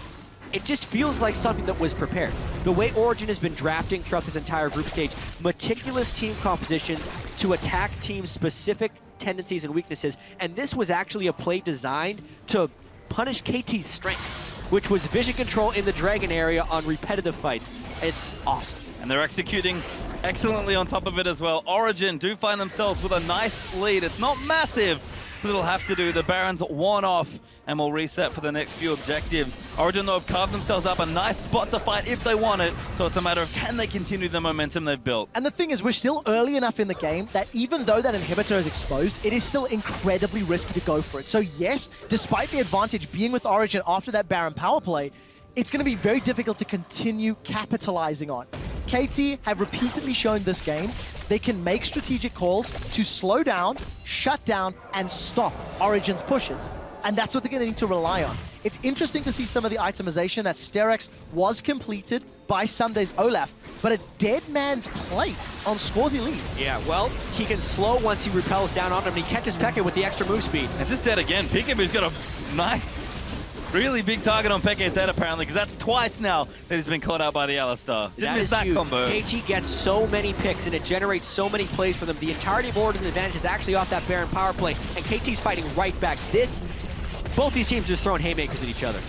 it just feels like something that was prepared. The way Origen has been drafting throughout this entire group stage, meticulous team compositions to attack teams' specific tendencies and weaknesses, and this was actually a play designed to punish KT's strength, which was vision control in the Dragon area on repetitive fights. It's awesome. And they're executing excellently on top of it as well. Origen do find themselves with a nice lead. It's not massive, but it'll have to do. The Baron's one off and will reset for the next few objectives. Origen, though, have carved themselves up a nice spot to fight if they want it, so it's a matter of can they continue the momentum they've built. And the thing is, we're still early enough in the game that even though that inhibitor is exposed, it is still incredibly risky to go for it. So yes, despite the advantage being with Origen after that Baron power play, it's going to be very difficult to continue capitalizing on. KT have repeatedly shown this game they can make strategic calls to slow down, shut down, and stop Origen's pushes. And that's what they're going to need to rely on. It's interesting to see some of the itemization that Sterex was completed by Ssumday's Olaf, but a dead man's plate on Score's Elise. Yeah, well, he can slow once he repels down on him, and he catches Peke with the extra move speed. And just dead again. Piccaboo's got a nice, really big target on Peke's head, apparently, because that's twice now that he's been caught out by the Alistar. Didn't miss that huge. combo. KT gets so many picks, and it generates so many plays for them. The entirety of Origen's advantage is actually off that Baron power play, and KT's fighting right back. Both these teams just throwing haymakers at each other.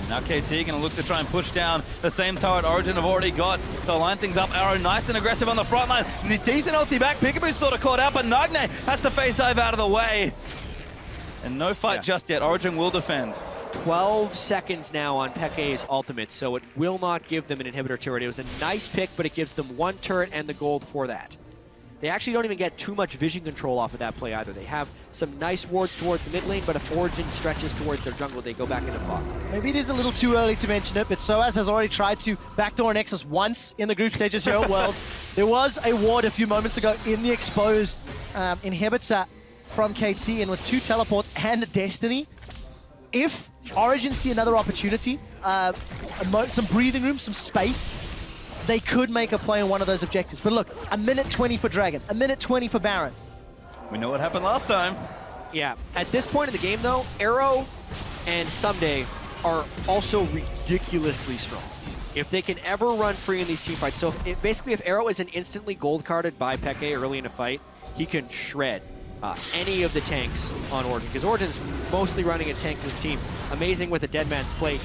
Now KT going to look to try and push down the same turret Origen have already got to line things up. Arrow nice and aggressive on the front line. Decent ulti back. Piccaboo's sort of caught out, but Nagne has to phase dive out of the way. And no fight just yet. Origen will defend. 12 seconds now on Peke's ultimate, so it will not give them an inhibitor turret. It was a nice pick, but it gives them one turret and the gold for that. They actually don't even get too much vision control off of that play either. They have some nice wards towards the mid lane, but if Origen stretches towards their jungle, they go back into fog. Maybe it is a little too early to mention it, but Soaz has already tried to backdoor Nexus once in the group stages here at Worlds. There was a ward a few moments ago in the exposed inhibitor from KT, and with 2 teleports and a Destiny, if Origen see another opportunity, some breathing room, some space, they could make a play on one of those objectives. But look, a minute 20 for Dragon, a minute 20 for Baron. We know what happened last time. Yeah, at this point in the game though, Arrow and Ssumday are also ridiculously strong. If they can ever run free in these team fights, so basically if Arrow isn't instantly gold carded by Peke early in a fight, he can shred any of the tanks on Origen, because Origen's mostly running a tankless team. Amazing with a dead man's plate,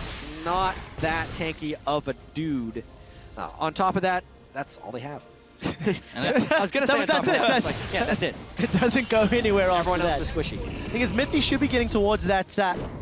not that tanky of a dude. On top of that, that's all they have. I was going to say that's it. That's it. It doesn't go anywhere after Everyone that. else is squishy. The thing is, Mithy should be getting towards that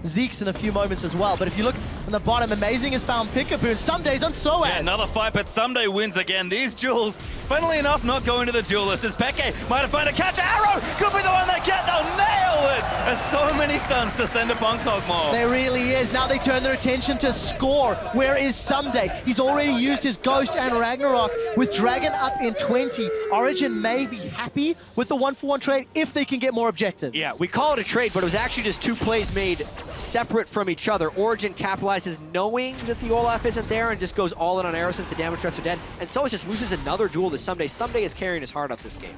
Zeke's in a few moments as well. But if you look on the bottom, Amazing has found Piccaboo, and Ssumday's on Soaz. Yeah, another fight, but Ssumday wins again. These duels, funnily enough, not going to the duelists, as Peke might have found a catch. Arrow could be the one they get. They'll nail it. There's so many stuns to send upon Kog'Maw. There really is. Now they turn their attention to Score. Where is Ssumday? He's already used his Ghost and Ragnarok. With Dragon up in 20, Origen may be happy with the 1-for-1 trade if they can get more objectives. Yeah, we call it a trade, but it was actually just 2 plays made separate from each other. Origen capitalizes knowing that the Olaf isn't there and just goes all in on Arrow since the damage threats are dead. And Soaz just loses another duel to Ssumday. Ssumday is carrying his heart up this game.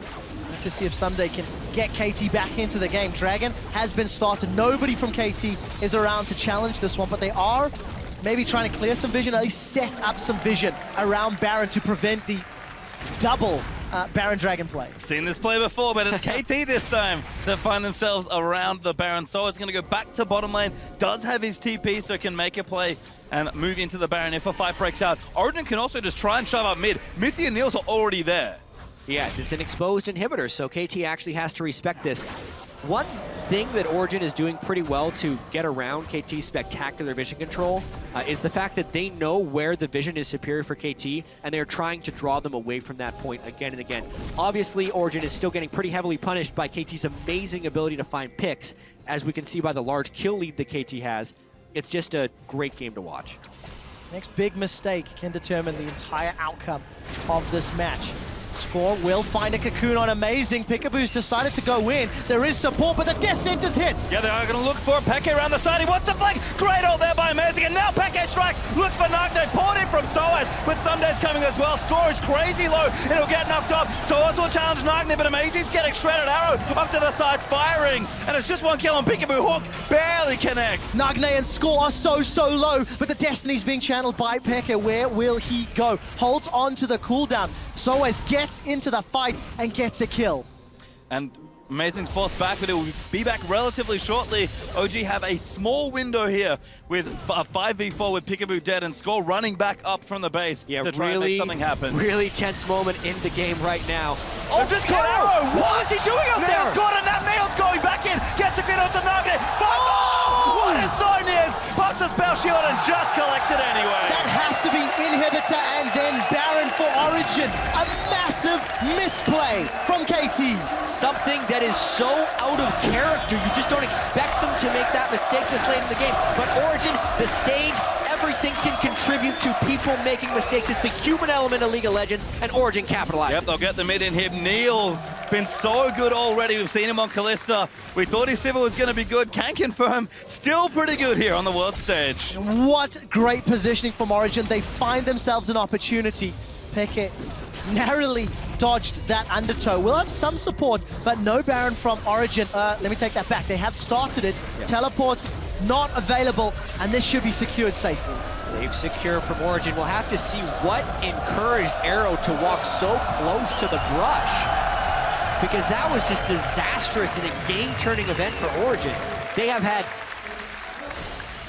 To see if Ssumday can get KT back into the game. Dragon has been started. Nobody from KT is around to challenge this one, but they are maybe trying to clear some vision, at least set up some vision around Baron to prevent the double Baron Dragon play. Seen this play before, but it's KT this time that find themselves around the Baron. So it's going to go back to bottom lane. Does have his TP, so can make a play and move into the Baron if a fight breaks out. Origen can also just try and shove up mid. Mithy and Niels are already there. Yeah, it's an exposed inhibitor, so KT actually has to respect this. One thing that Origen is doing pretty well to get around KT's spectacular vision control is the fact that they know where the vision is superior for KT, and they're trying to draw them away from that point again and again. Obviously, Origen is still getting pretty heavily punished by KT's amazing ability to find picks, as we can see by the large kill lead that KT has. It's just a great game to watch. Next big mistake can determine the entire outcome of this match. Score will find a cocoon on Amazing. Piccaboo's decided to go in. There is support, but the death sentence hits. Yeah, they are going to look for Peke around the side. He wants to flank. Great ult there by Amazing. And now Peke strikes. Looks for Nagne. Poured in from Soaz. But Ssumday's coming as well. Score is crazy low. It'll get knocked off. Soaz will challenge Nagne, but Amazing's getting shredded. Arrow up to the sides, firing. And it's just one kill on Piccaboo. Hook barely connects. Nagne and Score are so low, but the Destiny's being channeled by Peke. Where will he go? Holds on to the cooldown. Soaz gets into the fight and gets a kill. And Amazing's forced back, but it will be back relatively shortly. OG have a small window here with a 5v4 with Piccaboo dead and Score running back up from the base to try and make something happen. Really tense moment in the game right now. Oh, just got Arrow! What is he doing up there? Niels got it, now Niels going back in, gets a grid onto Nagne. What is so Niels? Pops a spell shield and just collects it anyway. That has to be Inhibitor and then Baron for Origen. A massive misplay from KT. Something that is so out of character. You just don't expect them to make that mistake this late in the game. But Origen, the stage, everything can control tribute to people making mistakes. It's the human element of League of Legends, and Origen capitalizes. Yep, they'll get the mid inhib. Niels been so good already. We've seen him on Kalista. We thought his Sivir was going to be good. Can confirm, still pretty good here on the world stage. What great positioning from Origen. They find themselves an opportunity. Peke narrowly dodged that undertow. We'll have some support, but no Baron from Origen. Let me take that back. They have started it. Yep. Teleports not available, and this should be secured safely. Safe, secure from Origen. We'll have to see what encouraged Arrow to walk so close to the brush, because that was just disastrous in a game-turning event for Origen. They have had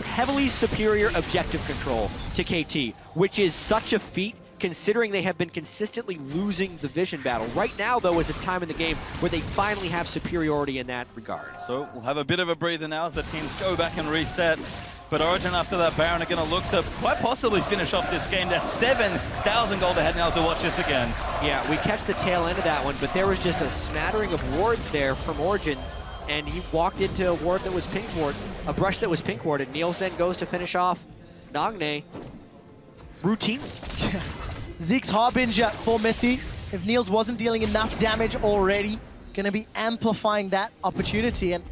heavily superior objective control to KT, which is such a feat considering they have been consistently losing the vision battle. Right now, though, is a time in the game where they finally have superiority in that regard. So we'll have a bit of a breather now as the teams go back and reset. But Origen, after that Baron, are going to look to quite possibly finish off this game. They're 7,000 gold ahead now to watch this again. Yeah, we catch the tail end of that one, but there was just a smattering of wards there from Origen, and he walked into a ward that was pink ward, a brush that was pink warded. Niels then goes to finish off Nagne routinely. Zeke's Harbinger for Mithy. If Niels wasn't dealing enough damage already, gonna be amplifying that opportunity. And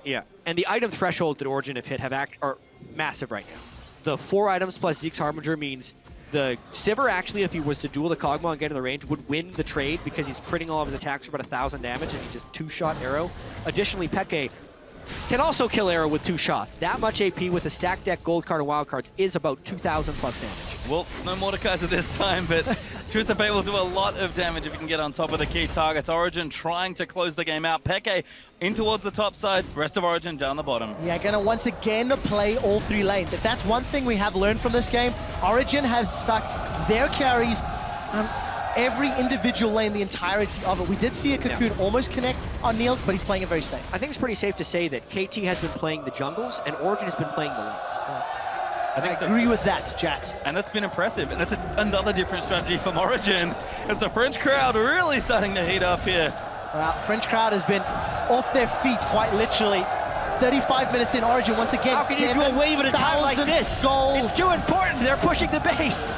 yeah, and the item threshold that Origen have hit are massive right now. The 4 items plus Zeke's Harbinger means the Sivir actually, if he was to duel the Kog'Maw and get in the range, would win the trade because he's critting all of his attacks for about 1,000 damage and he just 2-shot Arrow. Additionally, Peke can also kill Arrow with 2 shots. That much AP with a stack deck, gold card, and wild cards is about 2,000 plus damage. Well, no Mordekaiser this time, but Ssumday will do a lot of damage if you can get on top of the key targets. Origen trying to close the game out. Peke in towards the top side, rest of Origen down the bottom. Yeah, gonna once again play all 3 lanes. If that's one thing we have learned from this game, Origen has stuck their carries on every individual lane, the entirety of it. We did see a Cocoon almost connect on Niels, but he's playing it very safe. I think it's pretty safe to say that KT has been playing the jungles and Origen has been playing the lanes. I agree with that, Jatt. And that's been impressive. And that's another different strategy from Origen as the French crowd really starting to heat up here. French crowd has been off their feet, quite literally. 35 minutes in, Origen once again. How can you do a wave at a time like this? Gold. It's too important. They're pushing the base.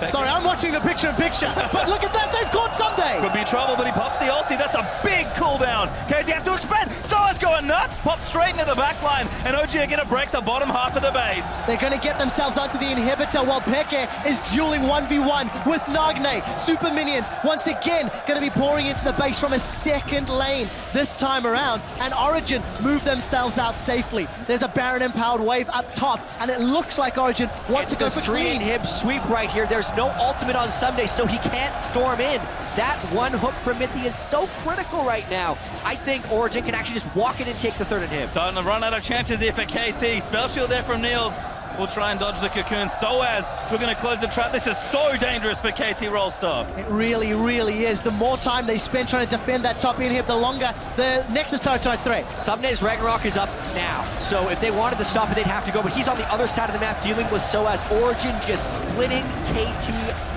Sorry, I'm watching the picture-in-picture. But look at that, they've caught Ssumday. Could be trouble, but he pops the ulti. That's a big cooldown. KT have to expand. Soaz going nuts. Pops straight into the back line. And OG are going to break the bottom half of the base. They're going to get themselves onto the inhibitor while Peke is dueling 1v1 with Nagne. Super minions, once again, going to be pouring into the base from a second lane this time around. And Origen move themselves out safely. There's a Baron-empowered wave up top, and it looks like Origen want to go for 3 clean. inhib sweep right here. There's no ultimate on Ssumday, so he can't storm in. That one hook from Mithy is so critical right now. I think Origen can actually just walk in and take the 3rd inhib. Starting to run out of chances here for KT. Spell shield there from Niels. We'll try and dodge the Cocoon. Soaz, we're going to close the trap. This is so dangerous for KT Rolster. It really, really is. The more time they spend trying to defend that top inhib, the longer the Nexus turret threats. Ssumday's Ragnarok is up now, so if they wanted to stop it, they'd have to go, but he's on the other side of the map dealing with Soaz. Origen just splitting KT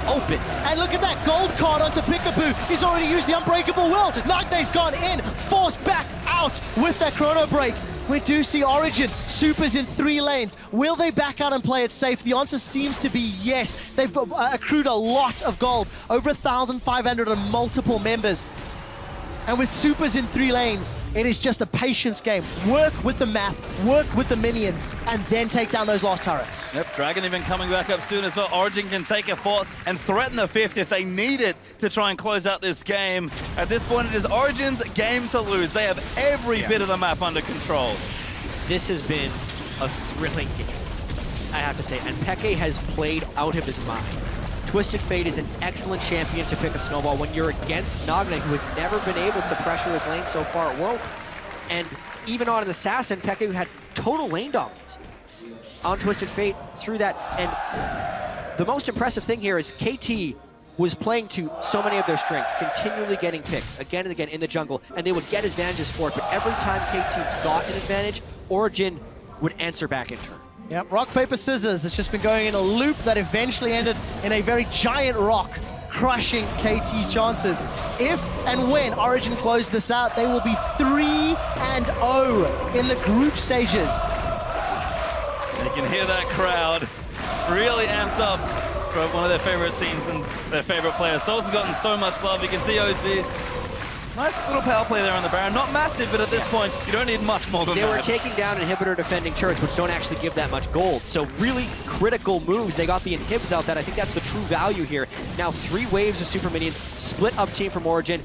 open. And look at that gold card onto Piccaboo. He's already used the Unbreakable Will. Nagne's gone in, forced back out with that Chrono Break. We do see Origen, supers in 3 lanes. Will they back out and play it safe? The answer seems to be yes. They've accrued a lot of gold, over 1,500 on multiple members. And with supers in 3 lanes, it is just a patience game. Work with the map, work with the minions, and then take down those last turrets. Yep, Dragon even coming back up soon as well. Origen can take a 4th and threaten the 5th if they need it to try and close out this game. At this point, it is Origen's game to lose. They have every bit of the map under control. This has been a thrilling game, I have to say, and Peke has played out of his mind. Twisted Fate is an excellent champion to pick a snowball when you're against Nagne, who has never been able to pressure his lane so far at World. And even on an Assassin, Peke had total lane dominance on Twisted Fate through that. And the most impressive thing here is KT was playing to so many of their strengths, continually getting picks again and again in the jungle, and they would get advantages for it. But every time KT got an advantage, Origen would answer back in turn. Yep, rock, paper, scissors. It's just been going in a loop that eventually ended in a very giant rock, crushing KT's chances. If and when Origen close this out, they will be 3-0 in the group stages. And you can hear that crowd really amped up for one of their favorite teams and their favorite players. Soaz has gotten so much love. You can see OG. Nice little power play there on the Baron. Not massive, but at this point, you don't need much more than that. They were taking down inhibitor defending turrets, which don't actually give that much gold. So really critical moves. They got the inhibs out. That I think that's the true value here. Now 3 waves of super minions, split up team from Origen.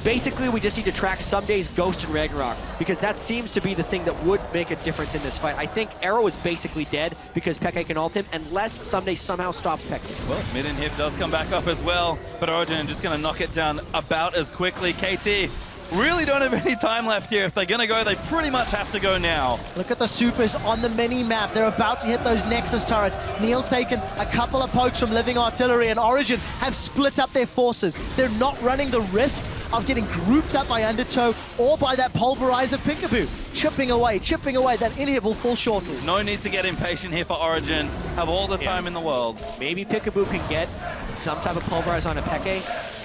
Basically, we just need to track Ssumday's Ghost and Ragnarok, because that seems to be the thing that would make a difference in this fight. I think Arrow is basically dead because PekkA can ult him, unless Ssumday somehow stops PekkA. Well, mid inhib does come back up as well, but Origen just going to knock it down about as quickly. KT really don't have any time left here. If they're going to go, they pretty much have to go now. Look at the supers on the mini-map. They're about to hit those Nexus turrets. Niels taken a couple of pokes from Living Artillery, and Origen have split up their forces. They're not running the risk of getting grouped up by Undertow or by that Pulverizer Piccaboo. Chipping away. That inhib will fall shortly. No need to get impatient here for Origen. Have all the time in the world. Maybe Piccaboo can get some type of Pulverize on a PekkA.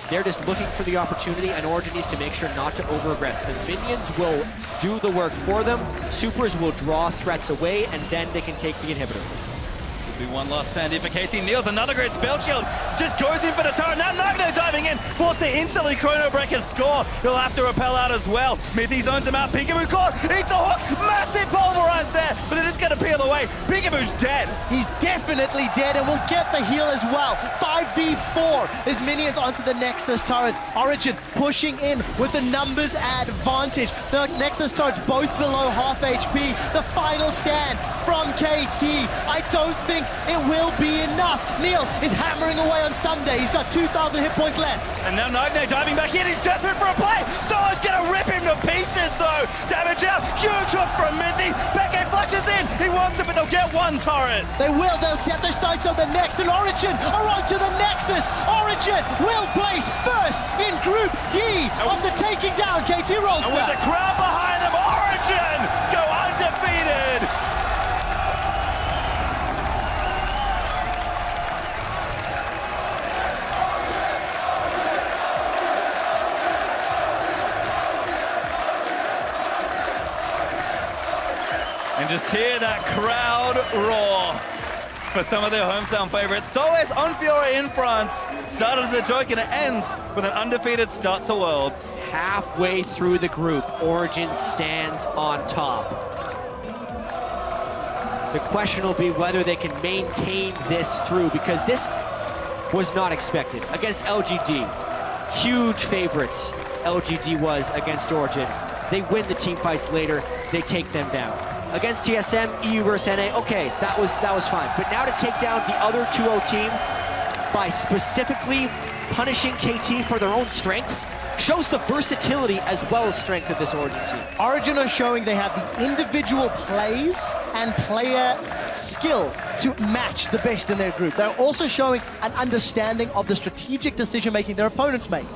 They're just looking for the opportunity, and Origen needs to make sure not to over-aggress. The minions will do the work for them, supers will draw threats away, and then they can take the inhibitor. Be one last stand here for KT. Niels, another great spell shield, just goes in for the turret. Now Nagne diving in, forced to instantly Chrono Break his score. He'll have to repel out as well. Mithy zones him out. Piccaboo caught, eats a hook, massive pulverize there, but they're just gonna peel away. Piccaboo's dead. He's definitely dead, and will get the heal as well. 5v4 his minions onto the Nexus turrets. Origen pushing in with the numbers advantage. The Nexus turrets both below half HP. The final stand from KT. I don't think it will be enough. Niels is hammering away on Ssumday. He's got 2,000 hit points left. And now Nagne diving back in. He's desperate for a play. Soaz gonna rip him to pieces though. Damage out. Huge hook from Mithy. PekkA flashes in. He wants it, but they'll get one turret. They will. They'll set their sights on the next, and Origen are on to the Nexus. Origen will place first in Group D after taking down KT Rolster. And with the crowd behind them, Origen go undefeated. And just hear that crowd roar for some of their hometown favorites. Soaz on Fiora in France. Started as a joke and it ends with an undefeated start to Worlds. Halfway through the group, Origen stands on top. The question will be whether they can maintain this through, because this was not expected. Against LGD, huge favorites LGD was against Origen. They win the team fights later, they take them down. Against TSM, EU versus NA, okay, that was fine. But now to take down the other 2-0 team by specifically punishing KT for their own strengths shows the versatility as well as strength of this Origen team. Origen are showing they have the individual plays and player skill to match the best in their group. They're also showing an understanding of the strategic decision-making their opponents make.